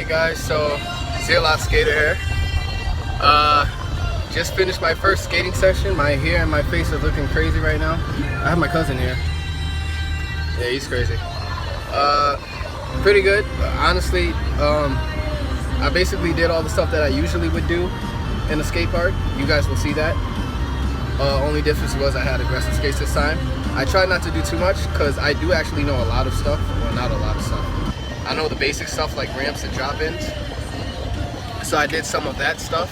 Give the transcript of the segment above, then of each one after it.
guys, so Zilla Skater here. Just finished my first skating session. My hair and my face are looking crazy right now. I have my cousin here. Yeah, he's crazy. Pretty good. Honestly, I basically did all the stuff that I usually would do in a skate park. You guys will see that. Only difference was I had aggressive skates this time. I tried not to do too much because I do actually know a lot of stuff. Well, not a lot of stuff. I know the basic stuff like ramps and drop-ins. So I did some of that stuff.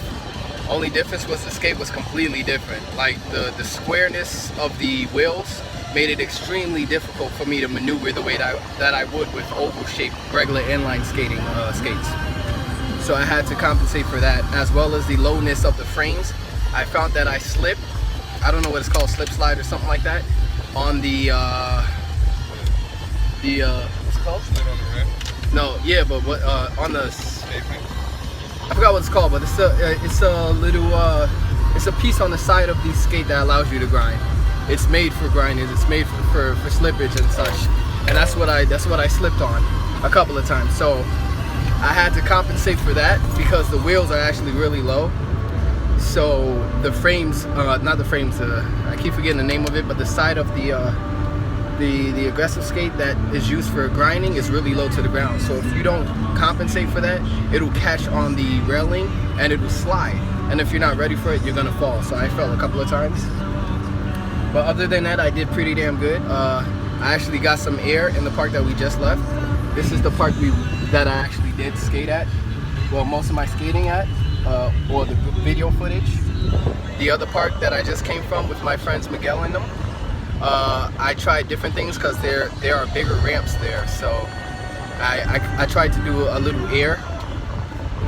Only difference was the skate was completely different. Like the squareness of the wheels made it extremely difficult for me to maneuver the way that I would with oval-shaped regular inline skating skates. So I had to compensate for that, as well as the lowness of the frames. I found that I slipped, I don't know what it's called, slip slide or something like that, on the what's it called? Slid on the rim? No, yeah, but what on the, I forgot what it's called, but it's a little it's a piece on the side of the skate that allows you to grind. It's made for grinders. It's made for slippage and such, and that's what I slipped on a couple of times. So I had to compensate for that because the wheels are actually really low. So the frames, not the frames, I keep forgetting the name of it, but the side of the aggressive skate that is used for grinding is really low to the ground. So if you don't compensate for that, it'll catch on the railing and it will slide. And if you're not ready for it, you're gonna fall. So I fell a couple of times. But other than that, I did pretty damn good. I actually got some air in the park that we just left. This is the park that I actually did skate at. Well, most of my skating at, or the video footage. The other park that I just came from with my friends Miguel and them, I tried different things because there are bigger ramps there. So I tried to do a little air.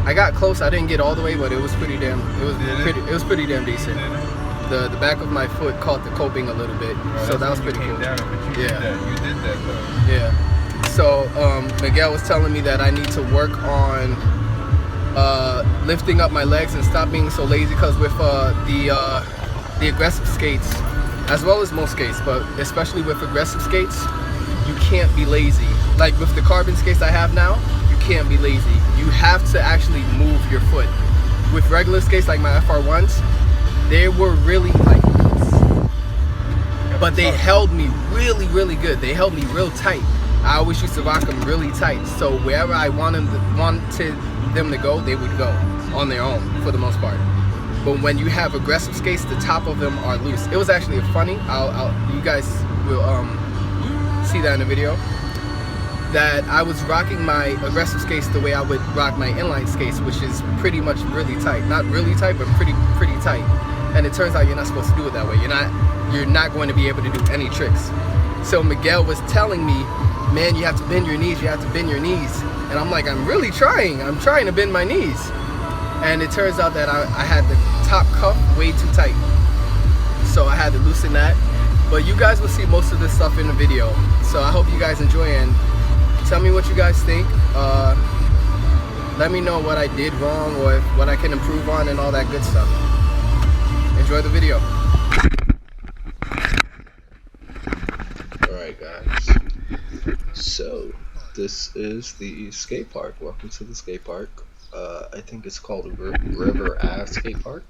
I got close. I didn't get all the way, but it was pretty damn. It was pretty damn decent. The back of my foot caught the coping a little bit, so that was pretty cool. You did that though. Yeah. So Miguel was telling me that I need to work on lifting up my legs and stop being so lazy, because with the aggressive skates, as well as most skates, but especially with aggressive skates, you can't be lazy. Like with the carbon skates I have now, you can't be lazy. You have to actually move your foot. With regular skates like my FR1s, they were really like this, but they held me really good. They held me real tight. I always used to rock them really tight, so wherever I wanted them to go, they would go on their own for the most part. But when you have aggressive skates, the top of them are loose. It was actually funny. You guys will see that in the video. That I was rocking my aggressive skates the way I would rock my inline skates, which is pretty much really tight. Not really tight, but pretty tight. And it turns out you're not supposed to do it that way. You're not going to be able to do any tricks. So Miguel was telling me, man, you have to bend your knees. You have to bend your knees. And I'm like, I'm really trying. I'm trying to bend my knees. And it turns out that I had the top cuff way too tight. So I had to loosen that. But you guys will see most of this stuff in the video. So I hope you guys enjoy, and tell me what you guys think. Let me know what I did wrong or what I can improve on and all that good stuff. Enjoy the video. Alright guys, so this is the skate park. Welcome to the skate park. I think it's called River Ave Skate Park.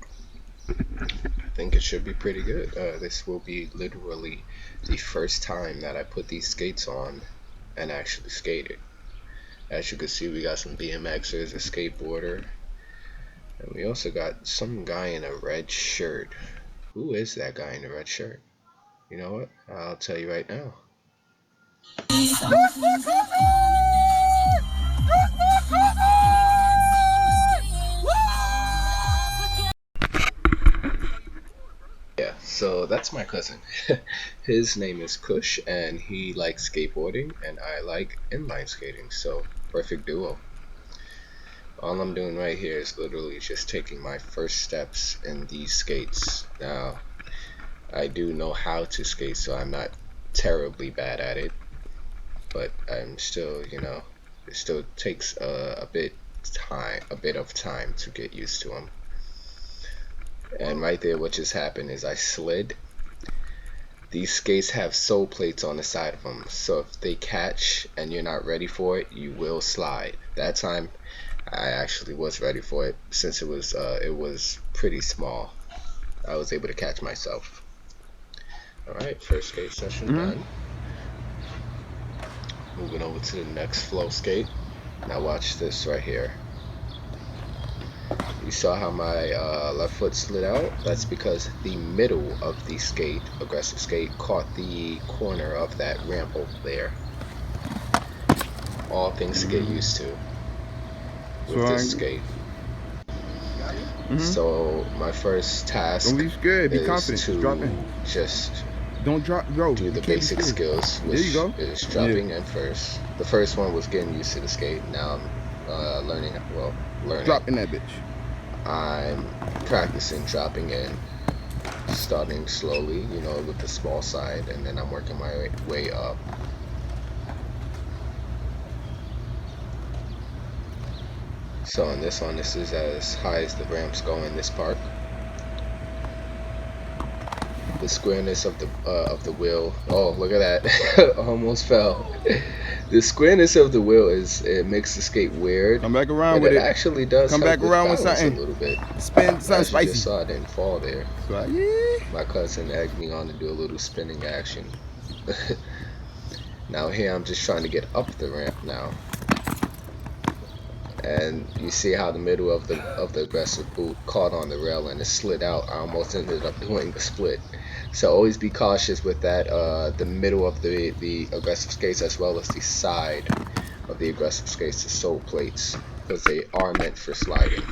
I think it should be pretty good. This will be literally the first time that I put these skates on and actually skated. As you can see, we got some BMXers, a skateboarder, and we also got some guy in a red shirt. Who is that guy in the red shirt? You know what? I'll tell you right now. Yeah, so that's my cousin. His name is Kush, and he likes skateboarding, and I like inline skating, so perfect duo. All I'm doing right here is literally just taking my first steps in these skates. Now, I do know how to skate, so I'm not terribly bad at it, but I'm still, it still takes a bit of time to get used to them. And right there, what just happened is I slid. These skates have sole plates on the side of them, so if they catch and you're not ready for it, you will slide. That time I actually was ready for it since it was pretty small. I was able to catch myself. All right, first skate session done. Moving over to the next flow skate. Now watch this right here. You saw how my left foot slid out? That's because the middle of the skate, aggressive skate, caught the corner of that ramp over there. All things to get used to with this skate. So my first task don't be scared. Be is confident. to Just drop in. just Don't drop, bro. do the basic skills, There you which go. is dropping in first. The first one was getting used to the skate. Now I'm learning. Drop in that bitch. I'm practicing dropping in, starting slowly, you know, with the small side, and then I'm working my way up. So in this one, this is as high as the ramps go in this park. The squareness of the wheel. Oh, look at that! Almost fell. The squareness of the wheel it makes the skate weird. Come back around with it. It actually does. Come help back around with balance something. A little bit. Spin something As spicy. you just saw, I didn't fall there. So, yeah. My cousin egged me on to do a little spinning action. Now here I'm just trying to get up the ramp now. And you see how the middle of the aggressive boot caught on the rail and it slid out. I almost ended up doing the split. So always be cautious with that, the middle of the aggressive skates as well as the side of the aggressive skates, the sole plates, because they are meant for sliding.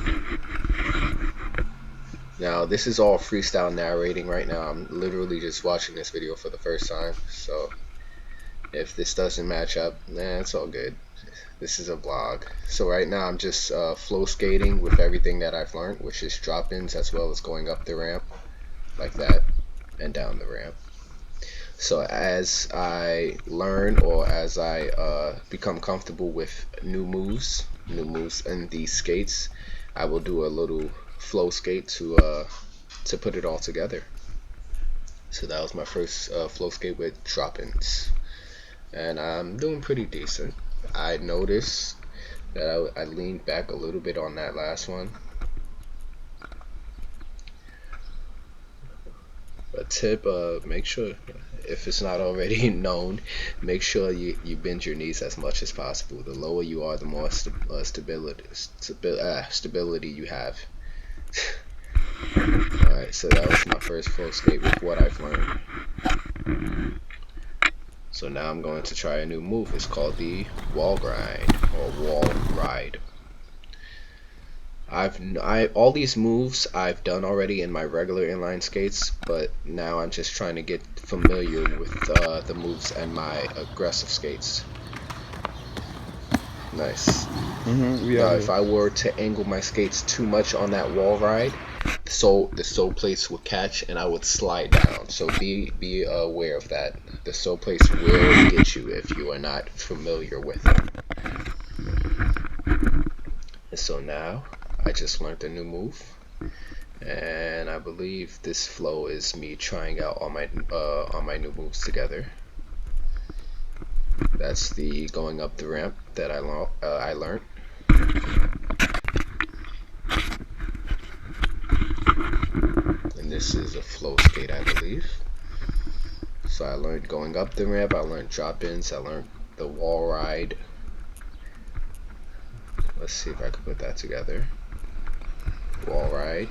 Now this is all freestyle narrating right now. I'm literally just watching this video for the first time, so if this doesn't match up, it's all good. This is a vlog. So right now I'm just flow skating with everything that I've learned, which is drop-ins as well as going up the ramp like that and down the ramp. So as I learn or as I become comfortable with new moves in these skates, I will do a little flow skate to put it all together. So that was my first flow skate with drop-ins, and I'm doing pretty decent. I noticed that I leaned back a little bit on that last one. A tip, make sure, if it's not already known, make sure you bend your knees as much as possible. The lower you are, the more stability you have. Alright, so that was my first full skate with what I've learned. So now I'm going to try a new move. It's called the wall grind or wall ride. All these moves I've done already in my regular inline skates, but now I'm just trying to get familiar with the moves and my aggressive skates. Nice. Now if I were to angle my skates too much on that wall ride, the sole plates would catch and I would slide down. So be aware of that. The sole plates will get you if you are not familiar with them. So now I just learned a new move, and I believe this flow is me trying out all my new moves together. That's the going up the ramp that I learned. And this is a flow skate, I believe. So I learned going up the ramp, I learned drop-ins, I learned the wall ride. Let's see if I can put that together. Wall ride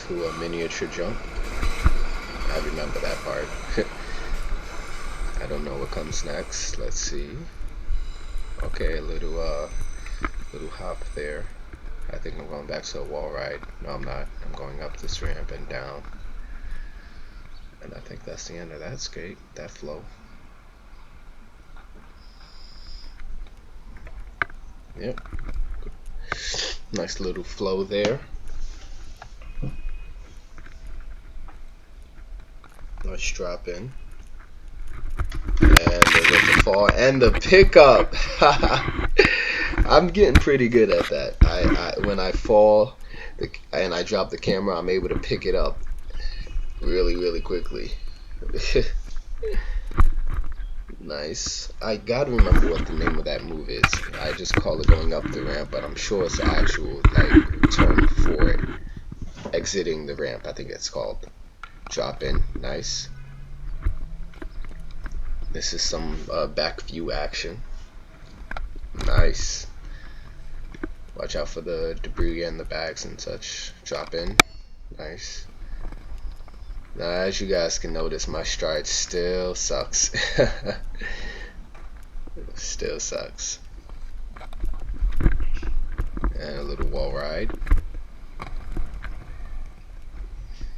to a miniature jump. I remember that part. I don't know what comes next. Let's see. Okay, a little hop there. I think I'm going back to a wall ride. No, I'm not. I'm going up this ramp and down. And I think that's the end of that skate, that flow. Yep. Nice little flow there. Nice drop in. And there's the fall and the pickup. I'm getting pretty good at that. When I fall and I drop the camera, I'm able to pick it up really quickly. Nice. I gotta remember what the name of that move is. I just call it going up the ramp, but I'm sure it's the actual like term for it. Exiting the ramp, I think it's called. Drop in. Nice. This is some back view action. Nice. Watch out for the debris and the bags and such. Drop in. Nice. Now, as you guys can notice, my stride still sucks. Still sucks. And a little wall ride.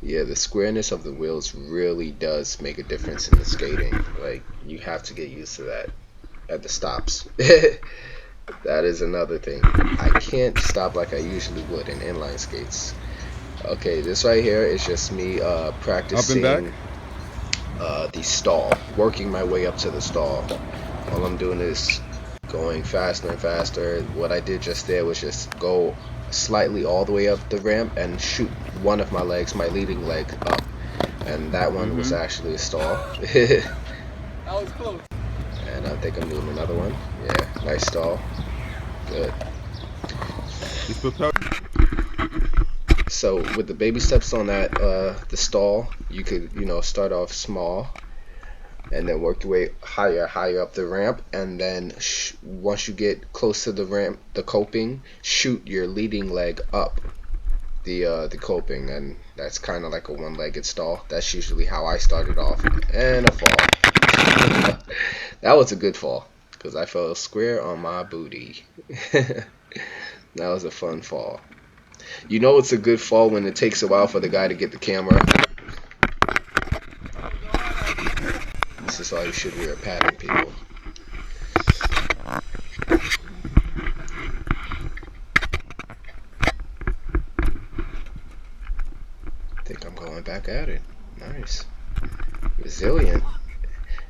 Yeah, the squareness of the wheels really does make a difference in the skating. Like, you have to get used to that at the stops. That is another thing. I can't stop like I usually would in inline skates. Okay, this right here is just me practicing the stall, working my way up to the stall. All I'm doing is going faster and faster. What I did just there was just go slightly all the way up the ramp and shoot one of my legs, my leading leg, up. And that one was actually a stall. That was close. And I think I'm doing another one. Yeah, nice stall. Good. So with the baby steps on that, the stall, you could, start off small and then work your way higher up the ramp, and then once you get close to the ramp, the coping, shoot your leading leg up the coping, and that's kind of like a one-legged stall. That's usually how I started off, and a fall. That was a good fall because I fell square on my booty. That was a fun fall. You know it's a good fall when it takes a while for the guy to get the camera. This is why you should wear a pattern, people. I think I'm going back at it. Nice. Resilient.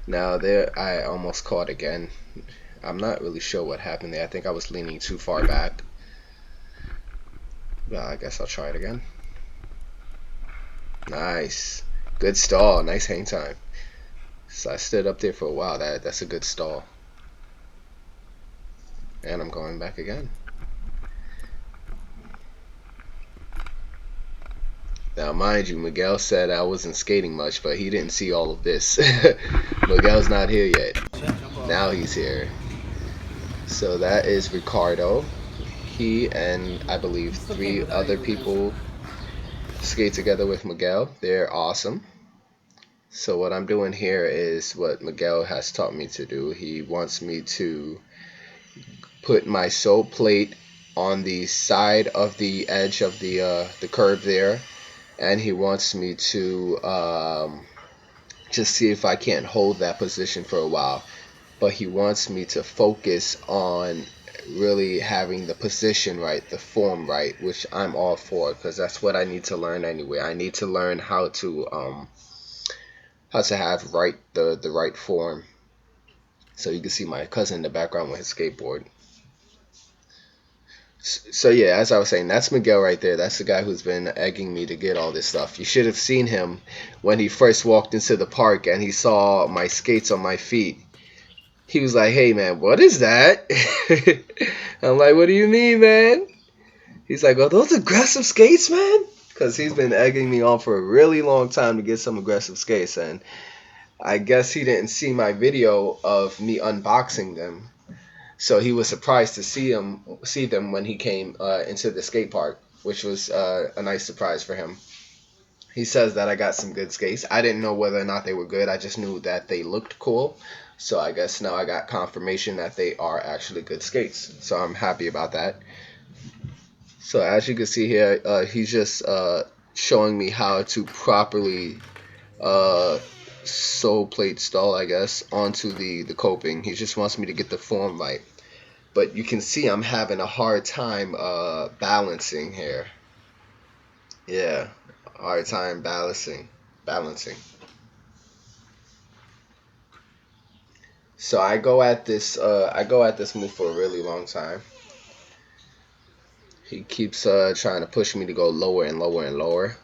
Now there, I almost caught again. I'm not really sure what happened there. I think I was leaning too far back. Well, I guess I'll try it again. Nice. Good stall. Nice hang time. So I stood up there for a while. That's a good stall. And I'm going back again. Now, mind you, Miguel said I wasn't skating much, but he didn't see all of this. Miguel's not here yet. Now he's here. So that is Ricardo. He and I believe 3 other people skate together with Miguel. They're awesome. So what I'm doing here is what Miguel has taught me to do. He wants me to put my sole plate on the side of the edge of the curve there, and he wants me to just see if I can't hold that position for a while. But he wants me to focus on really having the position right, the form right, which I'm all for, because that's what I need to learn anyway. I need to learn how to have the right form. So you can see my cousin in the background with his skateboard. So yeah, as I was saying, that's Miguel right there. That's the guy who's been egging me to get all this stuff. You should have seen him when he first walked into the park and he saw my skates on my feet. He was like, "Hey man, what is that?" I'm like, "What do you mean, man?" He's like, "Are those aggressive skates, man?" Because he's been egging me on for a really long time to get some aggressive skates, and I guess he didn't see my video of me unboxing them. So he was surprised to see them when he came into the skate park, which was a nice surprise for him. He says that I got some good skates. I didn't know whether or not they were good. I just knew that they looked cool. So I guess now I got confirmation that they are actually good skates. So I'm happy about that. So as you can see here, he's just showing me how to properly sole plate stall, I guess, onto the coping. He just wants me to get the form right. But you can see I'm having a hard time balancing here. Yeah, hard time balancing. So I go at this move for a really long time. He keeps trying to push me to go lower and lower and lower.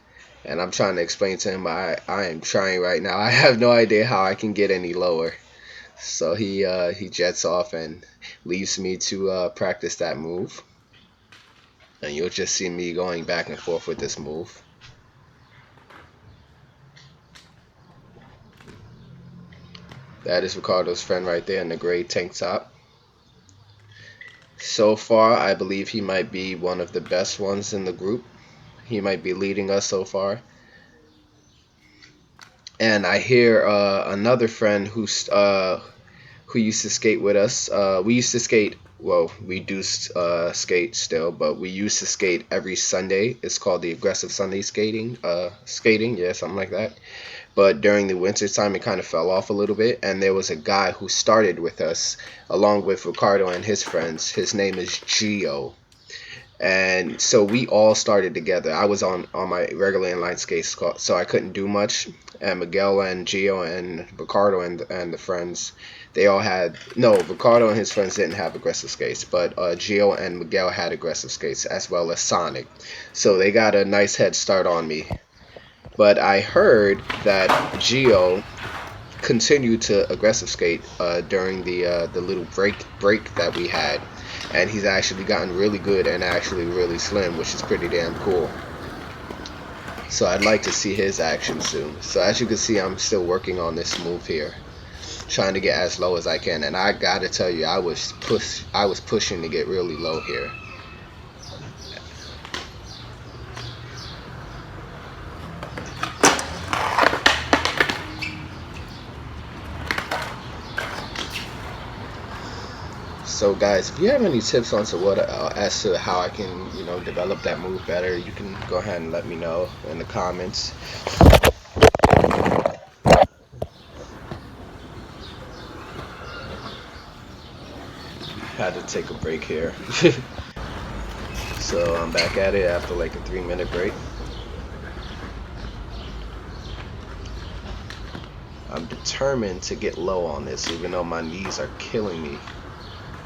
And I'm trying to explain to him I am trying right now. I have no idea how I can get any lower. So he jets off and leaves me to practice that move. And you'll just see me going back and forth with this move. That is Ricardo's friend right there in the gray tank top. So far, I believe he might be one of the best ones in the group. He might be leading us so far. And I hear another friend who used to skate with us. We used to skate. Well, we do skate still, but we used to skate every Sunday. It's called the Aggressive Sunday skating. Yeah, something like that. But during the winter time, it kind of fell off a little bit. And there was a guy who started with us, along with Ricardo and his friends. His name is Gio. And so we all started together. I was on my regular inline skates, so I couldn't do much. And Miguel and Gio and Ricardo and the friends, they all had, no, Ricardo and his friends didn't have aggressive skates, but Gio and Miguel had aggressive skates, as well as Sonic. So they got a nice head start on me. But I heard that Gio continued to aggressive skate during the little break that we had, and he's actually gotten really good and actually really slim, which is pretty damn cool. So I'd like to see his action soon. So as you can see, I'm still working on this move here, trying to get as low as I can. And I gotta tell you, I was pushing to get really low here. So guys, if you have any tips on as to how I can, develop that move better, you can go ahead and let me know in the comments. Had to take a break here. So I'm back at it after like a 3-minute break. I'm determined to get low on this, even though my knees are killing me,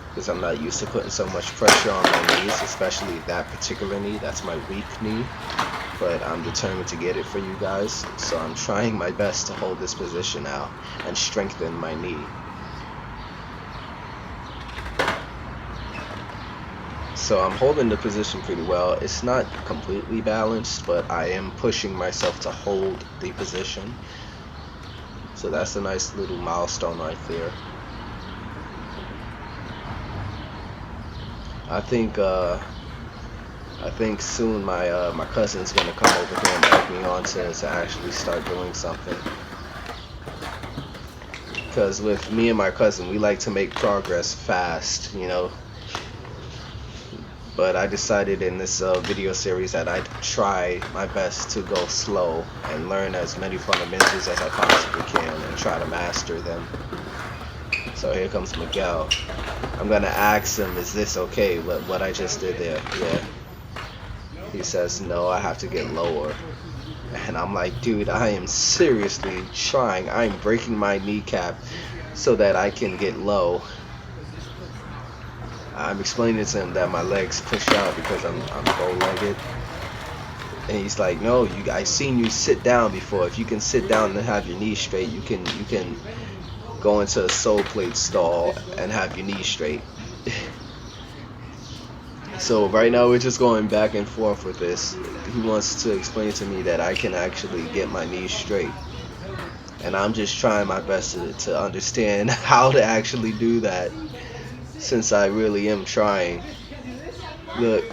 because I'm not used to putting so much pressure on my knees, especially that particular knee. That's my weak knee, but I'm determined to get it for you guys. So I'm trying my best to hold this position out and strengthen my knee. So I'm holding the position pretty well. It's not completely balanced, but I am pushing myself to hold the position. So that's a nice little milestone right there. I think soon my cousin's gonna come over here and take me on to actually start doing something. Because with me and my cousin, we like to make progress fast, But I decided in this video series that I'd try my best to go slow and learn as many fundamentals as I possibly can and try to master them. So here comes Miguel. I'm gonna ask him, is this okay, what I just did there? Yeah. He says, no, I have to get lower. And I'm like, dude, I am seriously trying. I'm breaking my kneecap so that I can get low. I'm explaining to him that my legs push out because I'm bow-legged. And he's like, no, I seen you sit down before. If you can sit down and have your knees straight, you can go into a sole plate stall and have your knees straight. So right now we're just going back and forth with this. He wants to explain to me that I can actually get my knees straight, and I'm just trying my best to understand how to actually do that, since I really am trying. Look.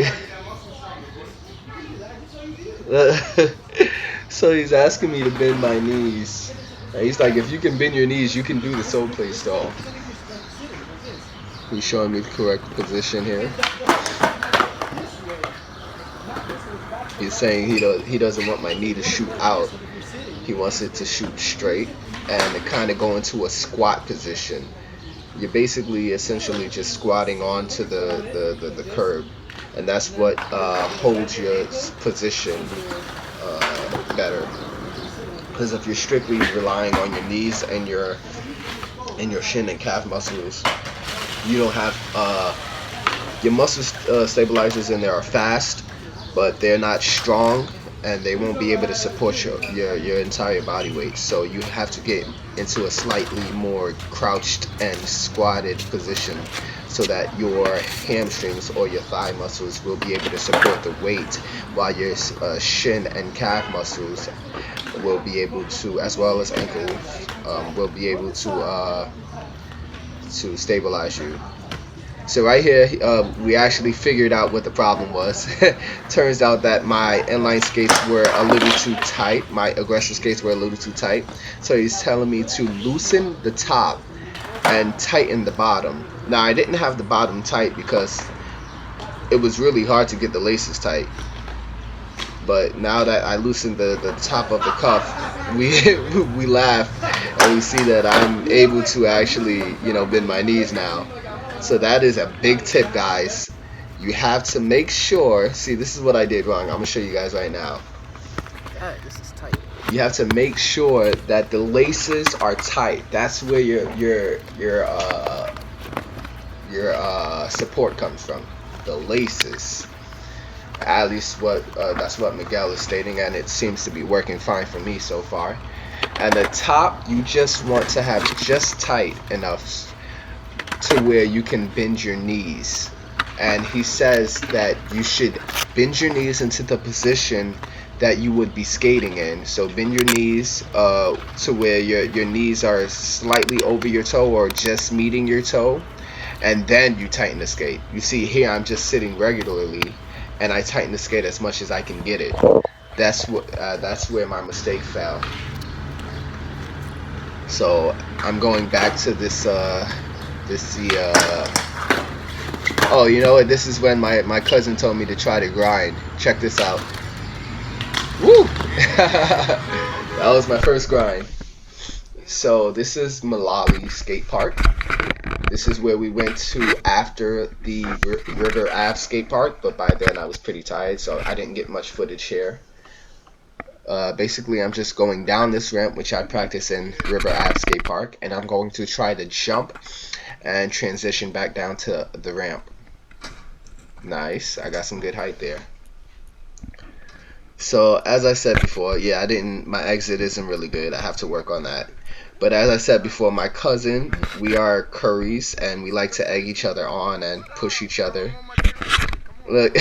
So he's asking me to bend my knees. He's like, if you can bend your knees, you can do the sole plate stall. He's showing me the correct position here. He's saying he doesn't want my knee to shoot out. He wants it to shoot straight and to kind of go into a squat position. You're basically essentially just squatting onto the curb, and that's what holds your position better. Because if you're strictly relying on your knees and your shin and calf muscles, you don't have your muscle stabilizers in there are fast, but they're not strong, and they won't be able to support your entire body weight. So you have to get into a slightly more crouched and squatted position so that your hamstrings or your thigh muscles will be able to support the weight, while your shin and calf muscles will be able to, as well as ankles, will be able to stabilize you. So right here, we actually figured out what the problem was. Turns out that my inline skates were a little too tight. My aggressive skates were a little too tight. So he's telling me to loosen the top and tighten the bottom. Now I didn't have the bottom tight because it was really hard to get the laces tight. But now that I loosened the top of the cuff, we laugh and we see that I'm able to actually, bend my knees now. So that is a big tip, guys. You have to make sure. See, this is what I did wrong. I'm gonna show you guys right now. God, this is tight. You have to make sure that the laces are tight. That's where your support comes from. The laces. At least that's what Miguel is stating, and it seems to be working fine for me so far. And the top, you just want to have just tight enough to where you can bend your knees. And he says that you should bend your knees into the position that you would be skating in. So bend your knees to where your knees are slightly over your toe or just meeting your toe, and then you tighten the skate. You see here I'm just sitting regularly and I tighten the skate as much as I can get it. That's where my mistake fell. So I'm going back to this oh, you know what, this is when my cousin told me to try to grind. Check this out. Woo! That was my first grind. So this is Malali Skate Park. This is where we went to after the River Ave Skate Park, but by then I was pretty tired, so I didn't get much footage here. Basically, I'm just going down this ramp, which I practice in River Ave Skate Park, and I'm going to try to jump and transition back down to the ramp. Nice, I got some good height there. So as I said before, yeah, my exit isn't really good. I have to work on that. But as I said before, my cousin, we are Curries, and we like to egg each other on and push each other. Look,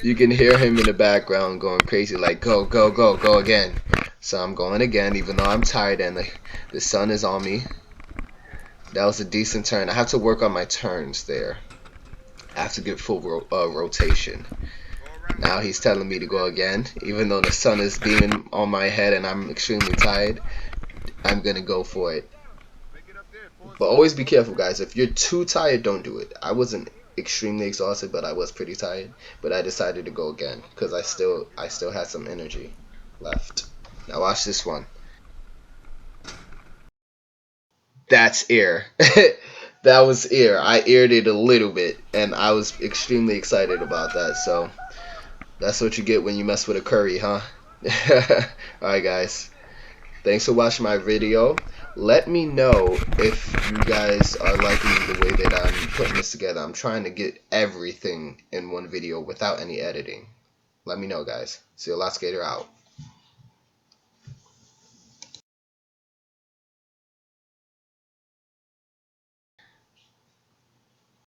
you can hear him in the background going crazy, like, go, go, go, go again. So I'm going again, even though I'm tired and the sun is on me. That was a decent turn. I have to work on my turns there. I have to get full rotation. Now he's telling me to go again, even though the sun is beaming on my head and I'm extremely tired. I'm gonna go for it. But always be careful, guys. If you're too tired, don't do it. I wasn't extremely exhausted, but I was pretty tired. But I decided to go again because I still had some energy left. Now watch this one. That's air. That was air. I aired it a little bit, and I was extremely excited about that. So that's what you get when you mess with a curry, huh? Alright, guys. Thanks for watching my video. Let me know if you guys are liking the way that I'm putting this together. I'm trying to get everything in one video without any editing. Let me know, guys. See you, lot skater out.